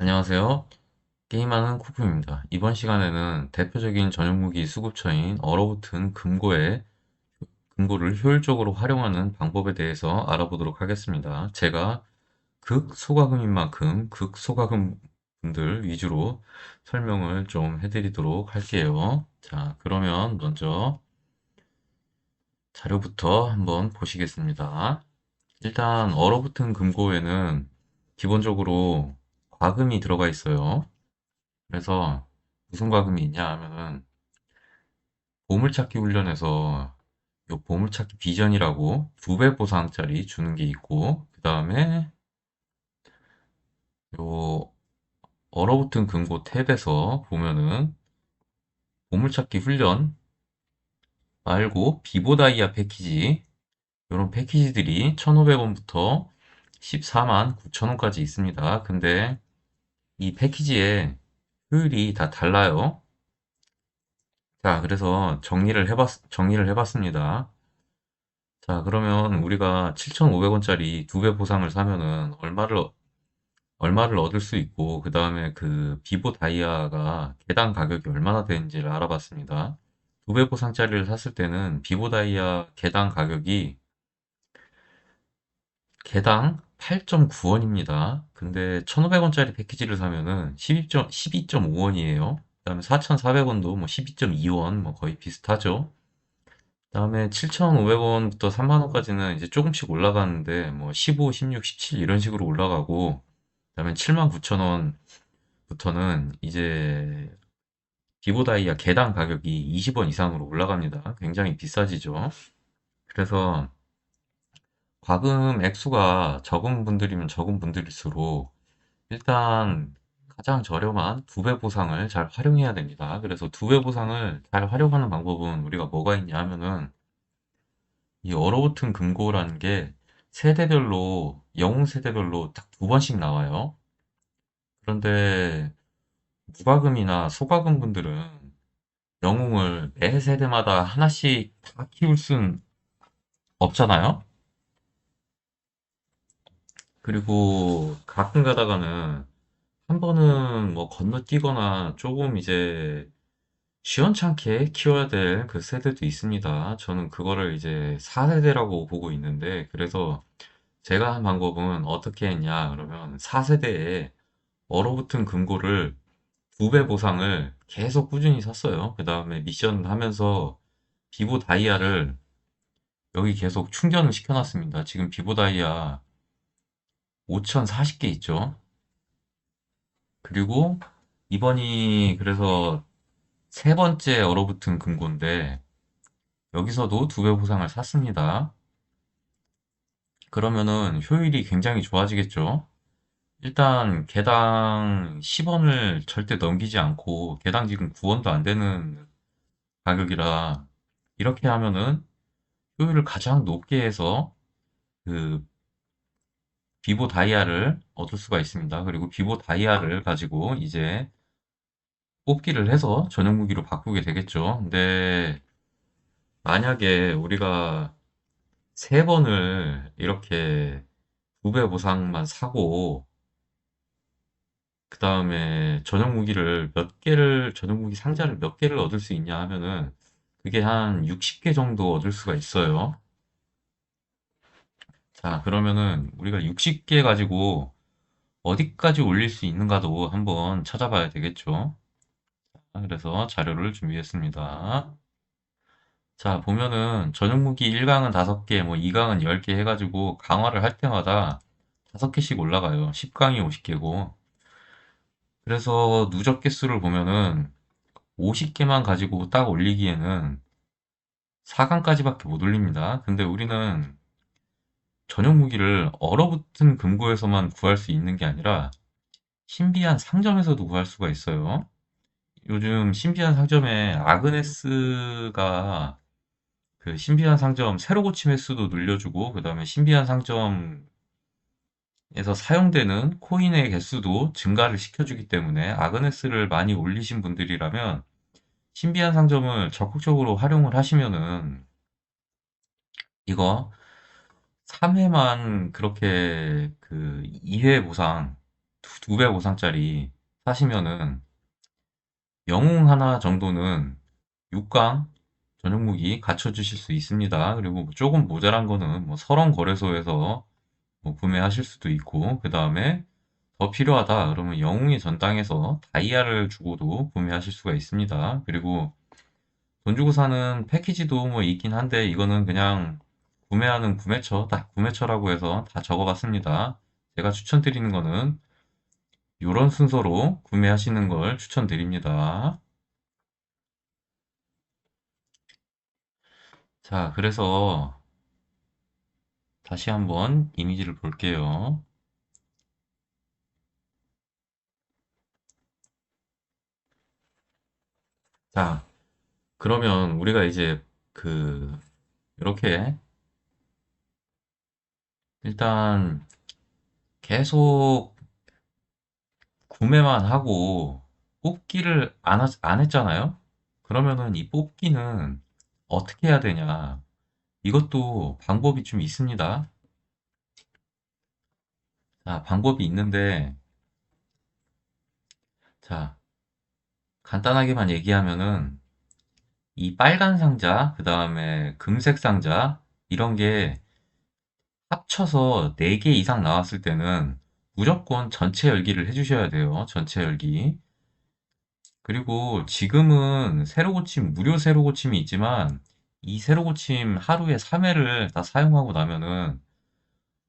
안녕하세요. 게임하는 쿠프입니다. 이번 시간에는 대표적인 전용무기 수급처인 얼어붙은 금고를 효율적으로 활용하는 방법에 대해서 알아보도록 하겠습니다. 제가 극소가금인 만큼 극소가금 분들 위주로 설명을 좀 해드리도록 할게요. 자, 그러면 먼저 자료부터 한번 보시겠습니다. 일단 얼어붙은 금고에는 기본적으로 과금이 들어가 있어요. 그래서 무슨 과금이 있냐 하면은 보물찾기 훈련에서 요 보물찾기 비전이라고 2배 보상짜리 주는 게 있고, 그 다음에 요 얼어붙은 금고 탭에서 보면은 보물찾기 훈련 말고 비보다이아 패키지, 요런 패키지들이 1,500원부터 14만 9천원까지 있습니다. 근데 이 패키지의 효율이 다 달라요. 자, 그래서 정리를 해봤습니다. 자, 그러면 우리가 7,500원짜리 2배 보상을 사면은 얼마를 얻을 수 있고, 그 다음에 그 비보 다이아가 개당 가격이 얼마나 되는지를 알아봤습니다. 2배 보상짜리를 샀을 때는 비보 다이아 개당 가격이 개당 8.9원입니다. 근데 1,500원짜리 패키지를 사면은 12.5원이에요. 그 다음에 4,400원도 뭐 12.2원, 뭐 거의 비슷하죠. 그다음에 7,500원부터 3만 원까지는 이제 조금씩 올라가는데 뭐 15, 16, 17 이런 식으로 올라가고 그다음에 7만 9천 원부터는 이제 기보다이아 개당 가격이 20원 이상으로 올라갑니다. 굉장히 비싸지죠. 그래서 과금 액수가 적은 분들이면 적은 분들일수록 일단 가장 저렴한 2배 보상을 잘 활용해야 됩니다. 그래서 2배 보상을 잘 활용하는 방법은 우리가 뭐가 있냐 하면은 이 얼어붙은 금고라는 게 세대별로, 영웅 세대별로 딱 2번씩 나와요. 그런데 무과금이나 소과금 분들은 영웅을 매 세대마다 하나씩 다 키울 순 없잖아요. 그리고 가끔 가다가는 한 번은 뭐 건너뛰거나 조금 이제 시원찮게 키워야 될 그 세대도 있습니다. 저는 그거를 이제 4세대라고 보고 있는데, 그래서 제가 한 방법은 어떻게 했냐 그러면 4세대에 얼어붙은 금고를 2배 보상을 계속 꾸준히 샀어요. 그 다음에 미션을 하면서 비보 다이아를 여기 계속 충전을 시켜놨습니다. 지금 비보 다이아 5,040개 있죠. 그리고 이번이 그래서 세 번째 얼어붙은 금고인데 여기서도 2배 보상을 샀습니다. 그러면은 효율이 굉장히 좋아지겠죠. 일단 개당 10원을 절대 넘기지 않고 개당 지금 9원도 안 되는 가격이라 이렇게 하면은 효율을 가장 높게 해서 그 비보 다이아를 얻을 수가 있습니다. 그리고 비보 다이아를 가지고 이제 뽑기를 해서 전용 무기로 바꾸게 되겠죠. 근데 만약에 우리가 세 번을 이렇게 2배 보상만 사고 그 다음에 전용 무기 상자를 몇 개를 얻을 수 있냐 하면은 그게 한 60개 정도 얻을 수가 있어요. 자, 그러면은 우리가 60개 가지고 어디까지 올릴 수 있는가도 한번 찾아봐야 되겠죠. 그래서 자료를 준비했습니다. 자, 보면은 전용 무기 1강은 5개, 뭐 2강은 10개 해가지고 강화를 할 때마다 5개씩 올라가요. 10강이 50개고. 그래서 누적 개수를 보면은 50개만 가지고 딱 올리기에는 4강까지밖에 못 올립니다. 근데 우리는 전용 무기를 얼어붙은 금고에서만 구할 수 있는 게 아니라 신비한 상점에서도 구할 수가 있어요. 요즘 신비한 상점에 아그네스가 그 신비한 상점 새로 고침 횟수도 늘려주고 그 다음에 신비한 상점에서 사용되는 코인의 개수도 증가를 시켜주기 때문에 아그네스를 많이 올리신 분들이라면 신비한 상점을 적극적으로 활용을 하시면은 이거 3회만 그렇게 그 2회 보상 205상짜리 사시면은 영웅 하나 정도는 6강 전용 무기 갖춰주실 수 있습니다. 그리고 뭐 조금 모자란 거는 뭐 서론 거래소에서 뭐 구매하실 수도 있고, 그 다음에 더 필요하다 그러면 영웅의 전당에서 다이아를 주고도 구매하실 수가 있습니다. 그리고 돈 주고 사는 패키지도 뭐 있긴 한데, 이거는 그냥 구매하는 구매처, 딱 구매처라고 해서 다 적어봤습니다. 제가 추천드리는 거는 이런 순서로 구매하시는 걸 추천드립니다. 자, 그래서 다시 한번 이미지를 볼게요. 자, 그러면 우리가 이제 그 이렇게 일단 계속 구매만 하고 뽑기를 안 했잖아요? 그러면은 이 뽑기는 어떻게 해야 되냐? 이것도 방법이 좀 있습니다. 자, 방법이 있는데, 자, 간단하게만 얘기하면은 이 빨간 상자, 그 다음에 금색 상자, 이런 게 합쳐서 4개 이상 나왔을 때는 무조건 전체 열기를 해주셔야 돼요. 전체 열기. 그리고 지금은 새로 고침, 무료 새로 고침이 있지만 이 새로 고침 하루에 3회를 다 사용하고 나면은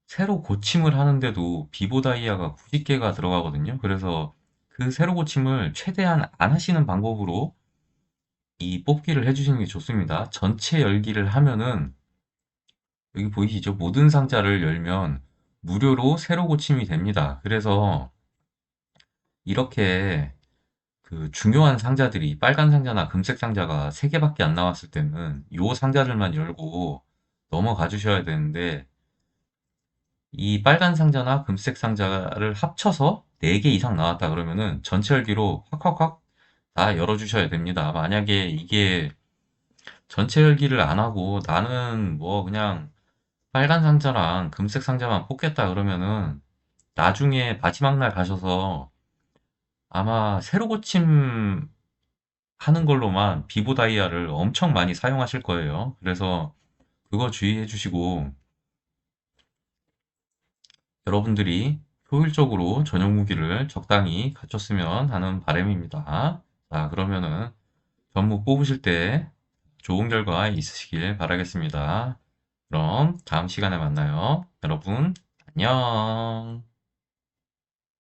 새로 고침을 하는데도 비보 다이아가 90개가 들어가거든요. 그래서 그 새로 고침을 최대한 안 하시는 방법으로 이 뽑기를 해주시는 게 좋습니다. 전체 열기를 하면은 여기 보이시죠? 모든 상자를 열면 무료로 새로 고침이 됩니다. 그래서 이렇게 그 중요한 상자들이 빨간 상자나 금색 상자가 3개밖에 안 나왔을 때는 요 상자들만 열고 넘어가 주셔야 되는데, 이 빨간 상자나 금색 상자를 합쳐서 4개 이상 나왔다 그러면은 전체 열기로 확확확 다 열어주셔야 됩니다. 만약에 이게 전체 열기를 안 하고 나는 뭐 그냥 빨간 상자랑 금색 상자만 뽑겠다 그러면은 나중에 마지막 날 가셔서 아마 새로 고침 하는 걸로만 비보 다이아를 엄청 많이 사용하실 거예요. 그래서 그거 주의해 주시고 여러분들이 효율적으로 전용 무기를 적당히 갖췄으면 하는 바람입니다. 자, 그러면은 전무 뽑으실 때 좋은 결과 있으시길 바라겠습니다. 그럼 다음 시간에 만나요. 여러분, 안녕.